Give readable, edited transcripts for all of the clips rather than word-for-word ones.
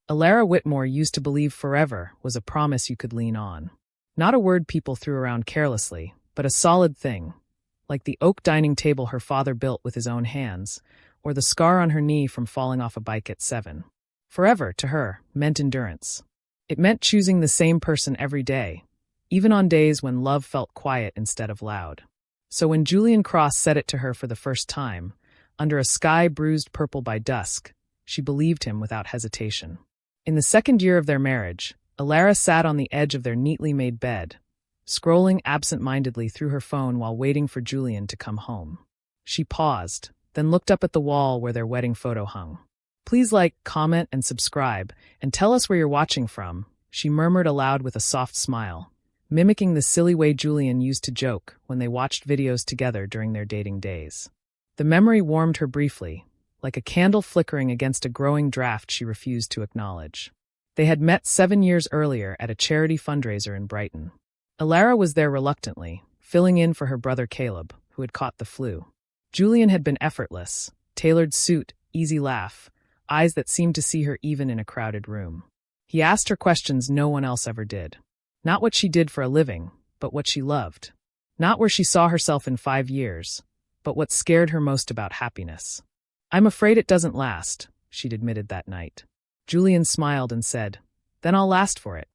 Alara Whitmore used to believe forever was a promise you could lean on. Not a word people threw around carelessly, but a solid thing, like the oak dining table her father built with his own hands, or the scar on her knee from falling off a bike at 7. Forever, to her, meant endurance. It meant choosing the same person every day, even on days when love felt quiet instead of loud. So when Julian Cross said it to her for the first time, under a sky bruised purple by dusk, she believed him without hesitation. In the second year of their marriage, Alara sat on the edge of their neatly made bed, scrolling absent-mindedly through her phone while waiting for Julian to come home. She paused, then looked up at the wall where their wedding photo hung. "Please like, comment, and subscribe, and tell us where you're watching from," she murmured aloud with a soft smile, mimicking the silly way Julian used to joke when they watched videos together during their dating days. The memory warmed her briefly, like a candle flickering against a growing draft she refused to acknowledge. They had met 7 years earlier at a charity fundraiser in Brighton. Alara was there reluctantly, filling in for her brother Caleb, who had caught the flu. Julian had been effortless, tailored suit, easy laugh, eyes that seemed to see her even in a crowded room. He asked her questions no one else ever did. Not what she did for a living, but what she loved. Not where she saw herself in 5 years, but what scared her most about happiness. "I'm afraid it doesn't last," she'd admitted that night. Julian smiled and said, "Then I'll last for it."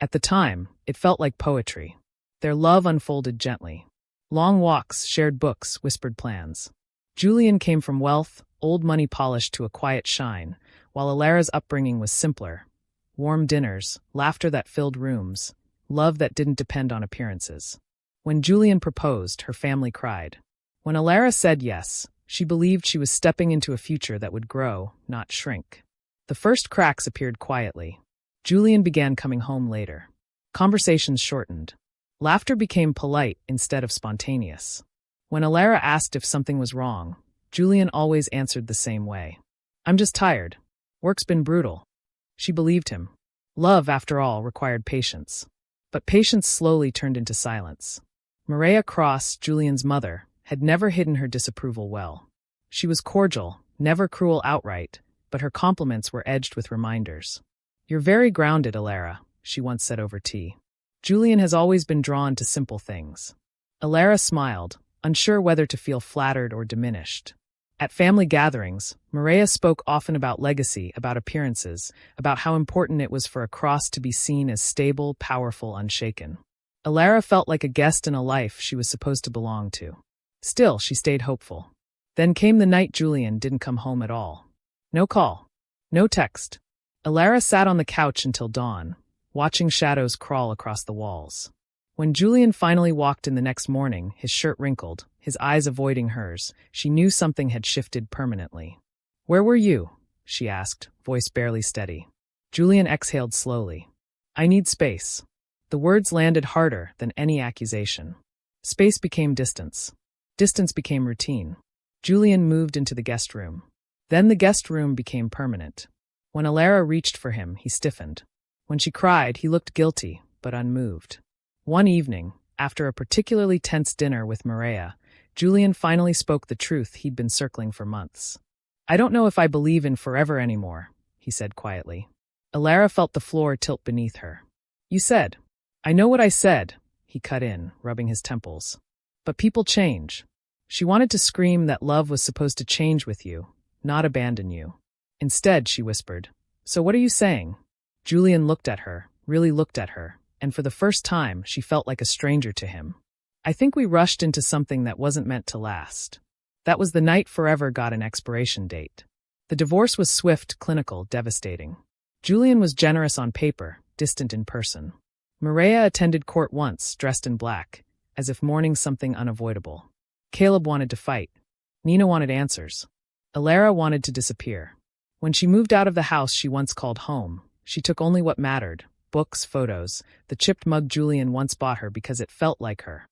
At the time, it felt like poetry. Their love unfolded gently. Long walks, shared books, whispered plans. Julian came from wealth, old money polished to a quiet shine, while Alara's upbringing was simpler. Warm dinners, laughter that filled rooms, love that didn't depend on appearances. When Julian proposed, her family cried. When Alara said yes, she believed she was stepping into a future that would grow, not shrink. The first cracks appeared quietly. Julian began coming home later. Conversations shortened. Laughter became polite instead of spontaneous. When Alara asked if something was wrong, Julian always answered the same way. "I'm just tired. Work's been brutal." She believed him. Love, after all, required patience. But patience slowly turned into silence. Maria Cross, Julian's mother, had never hidden her disapproval well. She was cordial, never cruel outright, but her compliments were edged with reminders. "You're very grounded, Alara," she once said over tea. Julian has always been drawn to simple things. Alara smiled, unsure whether to feel flattered or diminished. At family gatherings, Maria spoke often about legacy, about appearances, about how important it was for a cross to be seen as stable, powerful, unshaken. Alara felt like a guest in a life she was supposed to belong to. Still, she stayed hopeful. Then came the night Julian didn't come home at all. No call. No text. Alara sat on the couch until dawn, watching shadows crawl across the walls. When Julian finally walked in the next morning, his shirt wrinkled, his eyes avoiding hers, she knew something had shifted permanently. "Where were you?" she asked, voice barely steady. Julian exhaled slowly. "I need space." The words landed harder than any accusation. Space became distance. Distance became routine. Julian moved into the guest room. Then the guest room became permanent. When Alara reached for him, he stiffened. When she cried, he looked guilty, but unmoved. One evening, after a particularly tense dinner with Maria, Julian finally spoke the truth he'd been circling for months. "I don't know if I believe in forever anymore," he said quietly. Alara felt the floor tilt beneath her. "You said." "I know what I said," he cut in, rubbing his temples. "But people change." She wanted to scream that love was supposed to change with you, not abandon you. Instead, she whispered, "So what are you saying?" Julian looked at her, really looked at her, and for the first time, she felt like a stranger to him. "I think we rushed into something that wasn't meant to last." That was the night forever got an expiration date. The divorce was swift, clinical, devastating. Julian was generous on paper, distant in person. Maria attended court once, dressed in black, as if mourning something unavoidable. Caleb wanted to fight. Nina wanted answers. Alara wanted to disappear. When she moved out of the house she once called home, she took only what mattered: books, photos, the chipped mug Julian once bought her because it felt like her.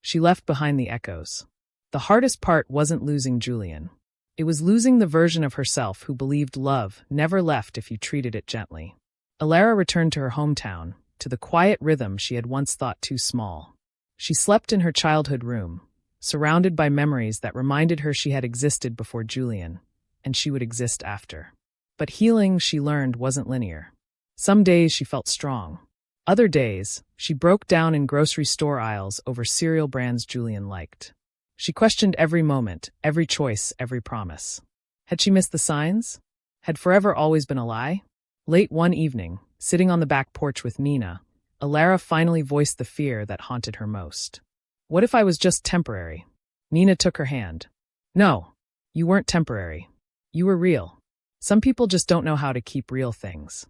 She left behind the echoes. The hardest part wasn't losing Julian. It was losing the version of herself who believed love never left if you treated it gently. Alara returned to her hometown, to the quiet rhythm she had once thought too small. She slept in her childhood room, surrounded by memories that reminded her she had existed before Julian, and she would exist after. But healing, she learned, wasn't linear. Some days she felt strong. Other days, she broke down in grocery store aisles over cereal brands Julian liked. She questioned every moment, every choice, every promise. Had she missed the signs? Had forever always been a lie? Late one evening, sitting on the back porch with Nina, Alara finally voiced the fear that haunted her most. What if I was just temporary? Nina took her hand. No, you weren't temporary. You were real. Some people just don't know how to keep real things.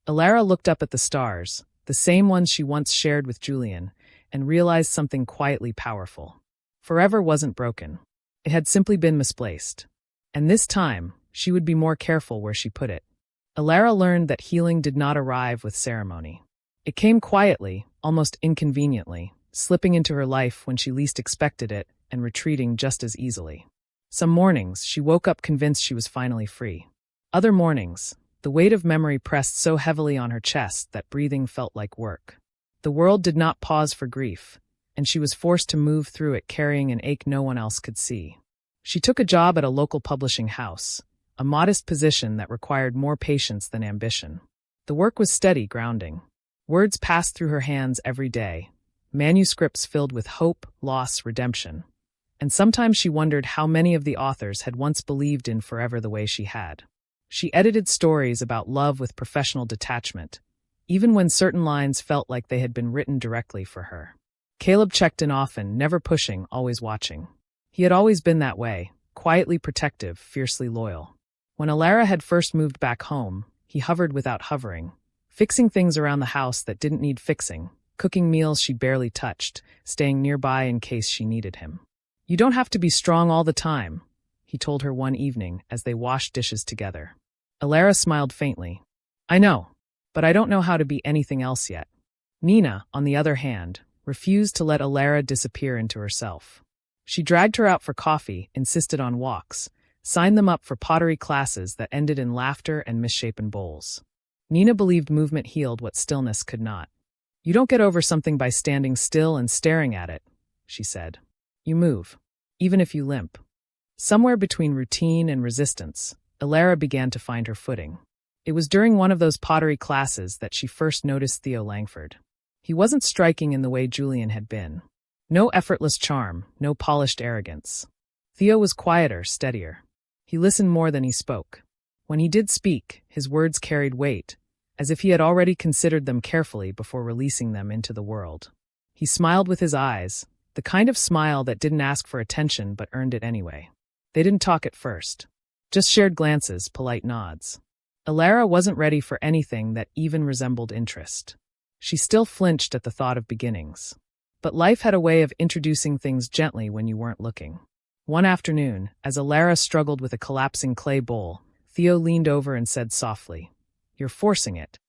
Alara looked up at the stars, the same ones she once shared with Julian, and realized something quietly powerful. Forever wasn't broken. It had simply been misplaced. And this time, she would be more careful where she put it. Alara learned that healing did not arrive with ceremony. It came quietly, almost inconveniently, slipping into her life when she least expected it and retreating just as easily. Some mornings, she woke up convinced she was finally free. Other mornings, the weight of memory pressed so heavily on her chest that breathing felt like work. The world did not pause for grief, and she was forced to move through it carrying an ache no one else could see. She took a job at a local publishing house, a modest position that required more patience than ambition. The work was steady, grounding. Words passed through her hands every day, manuscripts filled with hope, loss, redemption. And sometimes she wondered how many of the authors had once believed in forever the way she had. She edited stories about love with professional detachment, even when certain lines felt like they had been written directly for her. Caleb checked in often, never pushing, always watching. He had always been that way, quietly protective, fiercely loyal. When Alara had first moved back home, he hovered without hovering, fixing things around the house that didn't need fixing, cooking meals she barely touched, staying nearby in case she needed him. You don't have to be strong all the time, he told her one evening as they washed dishes together. Alara smiled faintly. I know, but I don't know how to be anything else yet. Nina, on the other hand, refused to let Alara disappear into herself. She dragged her out for coffee, insisted on walks, signed them up for pottery classes that ended in laughter and misshapen bowls. Nina believed movement healed what stillness could not. You don't get over something by standing still and staring at it, she said. You move, even if you limp. Somewhere between routine and resistance, Alara began to find her footing. It was during one of those pottery classes that she first noticed Theo Langford. He wasn't striking in the way Julian had been. No effortless charm, no polished arrogance. Theo was quieter, steadier. He listened more than he spoke. When he did speak, his words carried weight, as if he had already considered them carefully before releasing them into the world. He smiled with his eyes, the kind of smile that didn't ask for attention but earned it anyway. They didn't talk at first. Just shared glances, polite nods. Alara wasn't ready for anything that even resembled interest. She still flinched at the thought of beginnings. But life had a way of introducing things gently when you weren't looking. One afternoon, as Alara struggled with a collapsing clay bowl, Theo leaned over and said softly, "You're forcing it."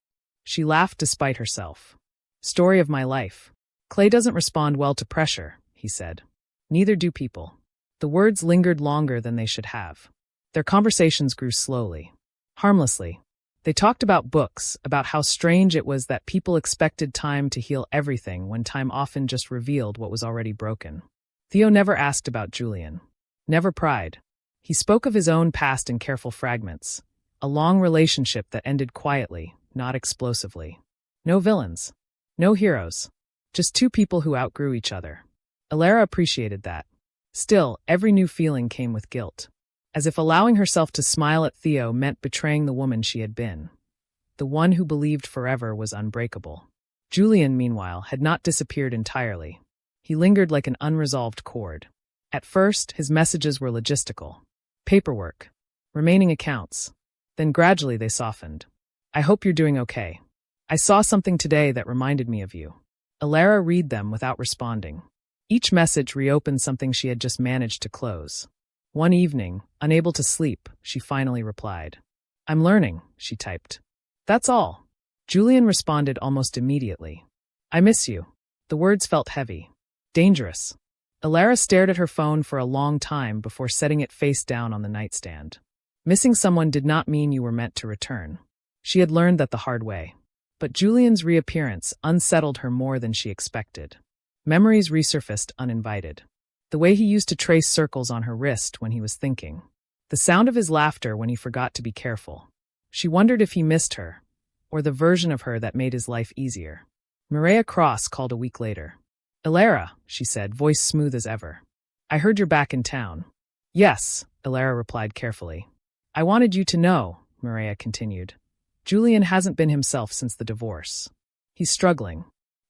She laughed despite herself. "Story of my life. Clay doesn't respond well to pressure," he said. "Neither do people." The words lingered longer than they should have. Their conversations grew slowly, harmlessly. They talked about books, about how strange it was that people expected time to heal everything when time often just revealed what was already broken. Theo never asked about Julian. Never pried. He spoke of his own past in careful fragments. A long relationship that ended quietly, not explosively. No villains. No heroes. Just two people who outgrew each other. Alara appreciated that. Still, every new feeling came with guilt. As if allowing herself to smile at Theo meant betraying the woman she had been. The one who believed forever was unbreakable. Julian, meanwhile, had not disappeared entirely. He lingered like an unresolved chord. At first, his messages were logistical. Paperwork. Remaining accounts. Then gradually they softened. "I hope you're doing okay. I saw something today that reminded me of you." Alara read them without responding. Each message reopened something she had just managed to close. One evening, unable to sleep, she finally replied. "I'm learning," she typed. "That's all." Julian responded almost immediately. "I miss you." The words felt heavy. Dangerous. Alara stared at her phone for a long time before setting it face down on the nightstand. Missing someone did not mean you were meant to return. She had learned that the hard way. But Julian's reappearance unsettled her more than she expected. Memories resurfaced uninvited. The way he used to trace circles on her wrist when he was thinking. The sound of his laughter when he forgot to be careful. She wondered if he missed her, or the version of her that made his life easier. Maria Cross called a week later. "Ilara," she said, voice smooth as ever. "I heard you're back in town." "Yes," Ilara replied carefully. "I wanted you to know," Maria continued. "Julian hasn't been himself since the divorce. He's struggling."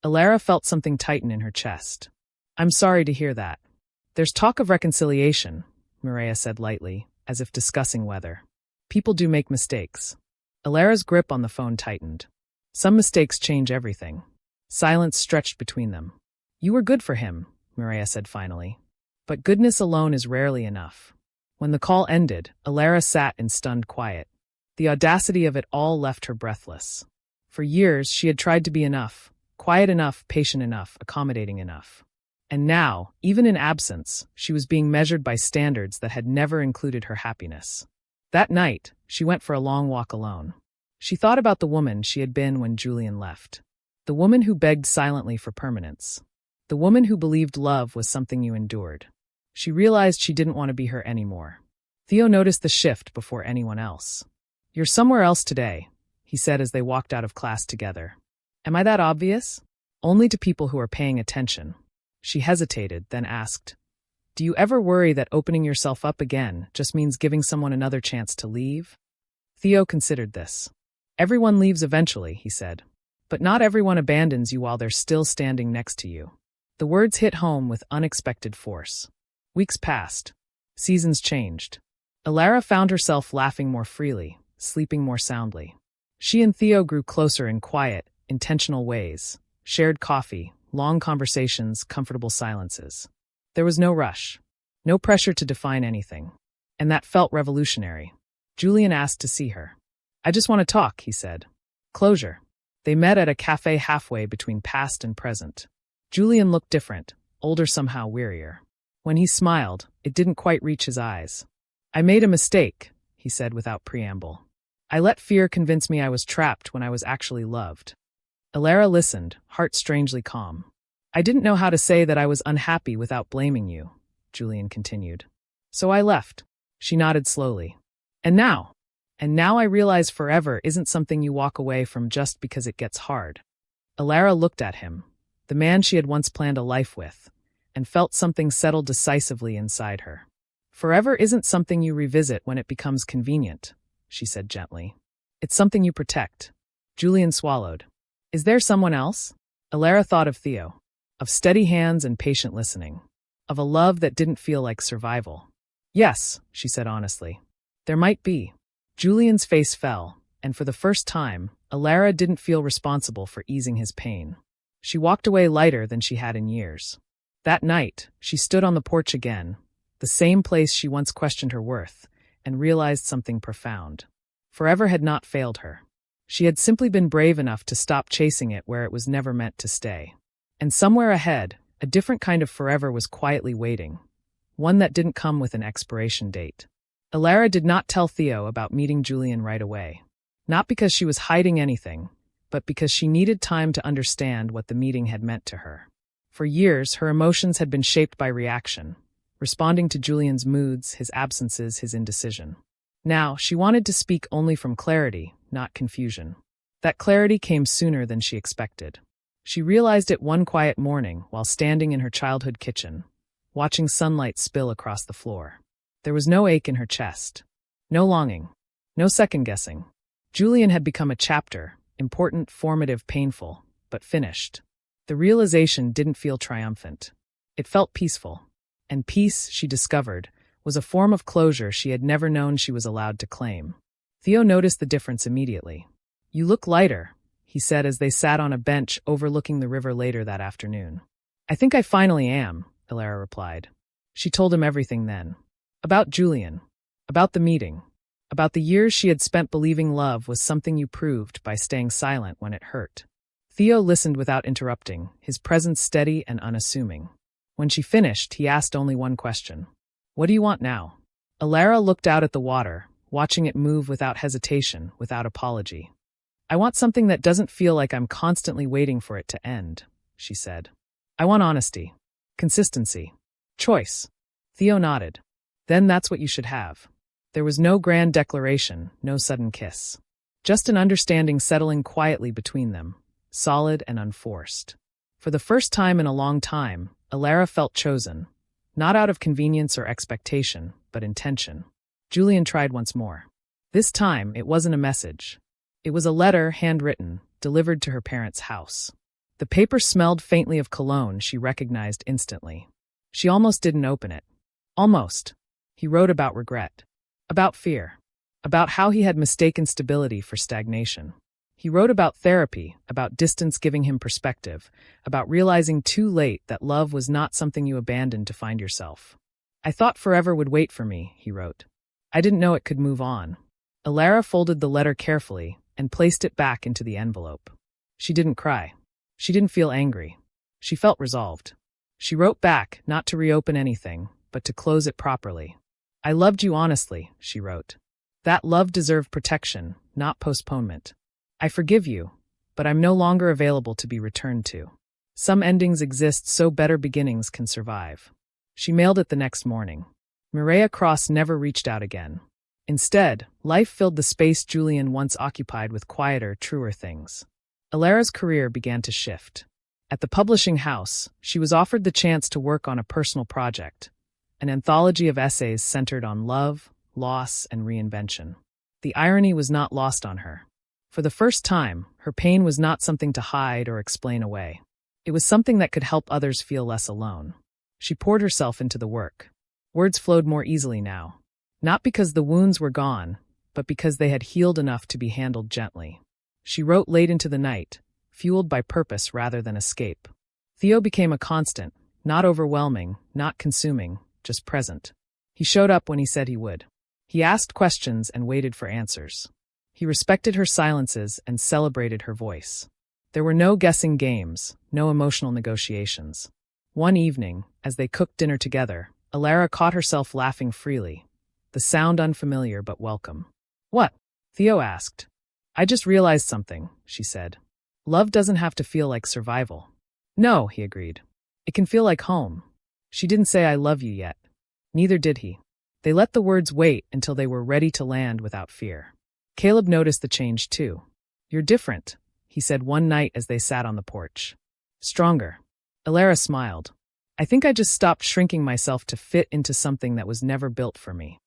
Ilara felt something tighten in her chest. "I'm sorry to hear that." "There's talk of reconciliation," Maria said lightly, as if discussing whether. "People do make mistakes." Ilara's grip on the phone tightened. "Some mistakes change everything." Silence stretched between them. "You were good for him," Maria said finally. "But goodness alone is rarely enough." When the call ended, Ilara sat in stunned quiet. The audacity of it all left her breathless. For years, she had tried to be enough, quiet enough, patient enough, accommodating enough. And now, even in absence, she was being measured by standards that had never included her happiness. That night, she went for a long walk alone. She thought about the woman she had been when Julian left. The woman who begged silently for permanence. The woman who believed love was something you endured. She realized she didn't want to be her anymore. Theo noticed the shift before anyone else. "You're somewhere else today," he said as they walked out of class together. "Am I that obvious?" "Only to people who are paying attention." She hesitated, then asked, "Do you ever worry that opening yourself up again just means giving someone another chance to leave?" Theo considered this. "Everyone leaves eventually," he said. "But not everyone abandons you while they're still standing next to you." The words hit home with unexpected force. Weeks passed. Seasons changed. Ilara found herself laughing more freely, sleeping more soundly. She and Theo grew closer in quiet, intentional ways. Shared coffee, long conversations, comfortable silences. There was no rush. No pressure to define anything. And that felt revolutionary. Julian asked to see her. "I just want to talk," he said. Closure. They met at a cafe halfway between past and present. Julian looked different, older, somehow wearier. When he smiled, it didn't quite reach his eyes. "I made a mistake," he said without preamble. "I let fear convince me I was trapped when I was actually loved." Ilara listened, heart strangely calm. "I didn't know how to say that I was unhappy without blaming you," Julian continued. "So I left." She nodded slowly. And now I realize forever isn't something you walk away from just because it gets hard." Ilara looked at him, the man she had once planned a life with, and felt something settle decisively inside her. "Forever isn't something you revisit when it becomes convenient," she said gently. "It's something you protect." Julian swallowed. "Is there someone else?" Ilara thought of Theo, of steady hands and patient listening, of a love that didn't feel like survival. "Yes," she said honestly. "There might be." Julian's face fell, and for the first time, Ilara didn't feel responsible for easing his pain. She walked away lighter than she had in years. That night, she stood on the porch again, the same place she once questioned her worth, and realized something profound. Forever had not failed her. She had simply been brave enough to stop chasing it where it was never meant to stay. And somewhere ahead, a different kind of forever was quietly waiting, one that didn't come with an expiration date. Ilara did not tell Theo about meeting Julian right away. Not because she was hiding anything, but because she needed time to understand what the meeting had meant to her. For years, her emotions had been shaped by reaction, responding to Julian's moods, his absences, his indecision. Now, she wanted to speak only from clarity, not confusion. That clarity came sooner than she expected. She realized it one quiet morning while standing in her childhood kitchen, watching sunlight spill across the floor. There was no ache in her chest, no longing, no second-guessing. Julian had become a chapter, important, formative, painful, but finished. The realization didn't feel triumphant. It felt peaceful. And peace, she discovered, was a form of closure she had never known she was allowed to claim. Theo noticed the difference immediately. "You look lighter," he said as they sat on a bench overlooking the river later that afternoon. "I think I finally am," Ilara replied. She told him everything then. About Julian. About the meeting. About the years she had spent believing love was something you proved by staying silent when it hurt. Theo listened without interrupting, his presence steady and unassuming. When she finished, he asked only one question. "What do you want now?" Ilara looked out at the water, watching it move without hesitation, without apology. "I want something that doesn't feel like I'm constantly waiting for it to end," she said. "I want honesty. Consistency. Choice." Theo nodded. "Then that's what you should have." There was no grand declaration, no sudden kiss. Just an understanding settling quietly between them, solid and unforced. For the first time in a long time, Alara felt chosen, not out of convenience or expectation, but intention. Julian tried once more. This time, it wasn't a message. It was a letter, handwritten, delivered to her parents' house. The paper smelled faintly of cologne she recognized instantly. She almost didn't open it. Almost. He wrote about regret. About fear. About how he had mistaken stability for stagnation. He wrote about therapy, about distance giving him perspective, about realizing too late that love was not something you abandoned to find yourself. I thought forever would wait for me, he wrote. I didn't know it could move on. Alara folded the letter carefully and placed it back into the envelope. She didn't cry. She didn't feel angry. She felt resolved. She wrote back, not to reopen anything, but to close it properly. I loved you honestly, she wrote. That love deserved protection, not postponement. I forgive you, but I'm no longer available to be returned to. Some endings exist so better beginnings can survive. She mailed it the next morning. Mireia Cross never reached out again. Instead, life filled the space Julian once occupied with quieter, truer things. Alara's career began to shift. At the publishing house, she was offered the chance to work on a personal project, an anthology of essays centered on love, loss, and reinvention. The irony was not lost on her. For the first time, her pain was not something to hide or explain away. It was something that could help others feel less alone. She poured herself into the work. Words flowed more easily now. Not because the wounds were gone, but because they had healed enough to be handled gently. She wrote late into the night, fueled by purpose rather than escape. Theo became a constant, not overwhelming, not consuming, just present. He showed up when he said he would. He asked questions and waited for answers. He respected her silences and celebrated her voice. There were no guessing games, no emotional negotiations. One evening, as they cooked dinner together, Alara caught herself laughing freely, the sound unfamiliar but welcome. What? Theo asked. I just realized something, she said. Love doesn't have to feel like survival. No, he agreed. It can feel like home. She didn't say I love you yet. Neither did he. They let the words wait until they were ready to land without fear. Caleb noticed the change too. You're different, he said one night as they sat on the porch. Stronger. Alara smiled. I think I just stopped shrinking myself to fit into something that was never built for me.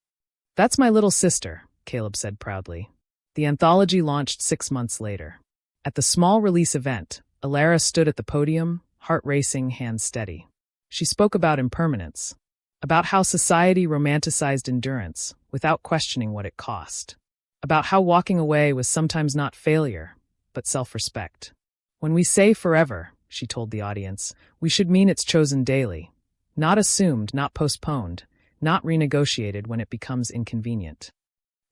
That's my little sister, Caleb said proudly. The anthology launched 6 months later. At the small release event, Alara stood at the podium, heart racing, hands steady. She spoke about impermanence, about how society romanticized endurance without questioning what it cost, about how walking away was sometimes not failure, but self-respect. When we say forever, she told the audience, we should mean it's chosen daily, not assumed, not postponed, not renegotiated when it becomes inconvenient.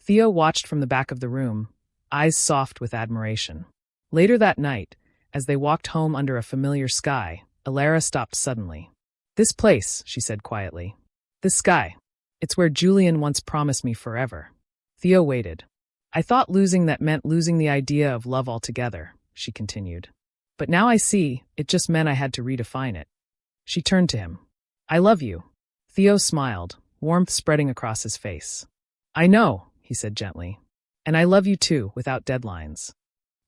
Theo watched from the back of the room, eyes soft with admiration. Later that night, as they walked home under a familiar sky, Alara stopped suddenly. This place, she said quietly. This sky. It's where Julian once promised me forever. Theo waited. I thought losing that meant losing the idea of love altogether, she continued. But now I see, it just meant I had to redefine it. She turned to him. I love you. Theo smiled, warmth spreading across his face. I know, he said gently. And I love you too, without deadlines.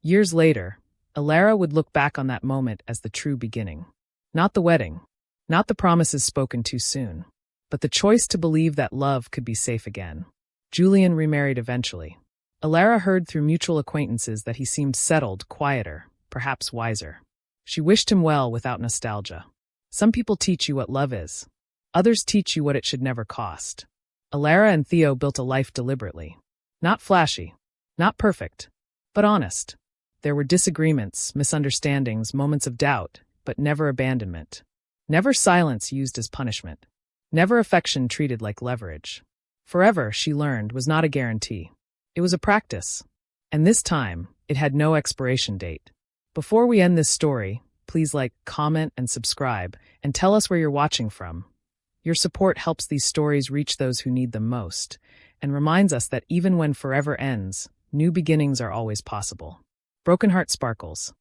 Years later, Alara would look back on that moment as the true beginning. Not the wedding, not the promises spoken too soon, but the choice to believe that love could be safe again. Julian remarried eventually. Alara heard through mutual acquaintances that he seemed settled, quieter, perhaps wiser. She wished him well without nostalgia. Some people teach you what love is. Others teach you what it should never cost. Alara and Theo built a life deliberately. Not flashy, not perfect, but honest. There were disagreements, misunderstandings, moments of doubt, but never abandonment. Never silence used as punishment. Never affection treated like leverage. Forever, she learned, was not a guarantee. It was a practice. And this time, it had no expiration date. Before we end this story, please like, comment, and subscribe, and tell us where you're watching from. Your support helps these stories reach those who need them most, and reminds us that even when forever ends, new beginnings are always possible. Broken Heart Sparkles.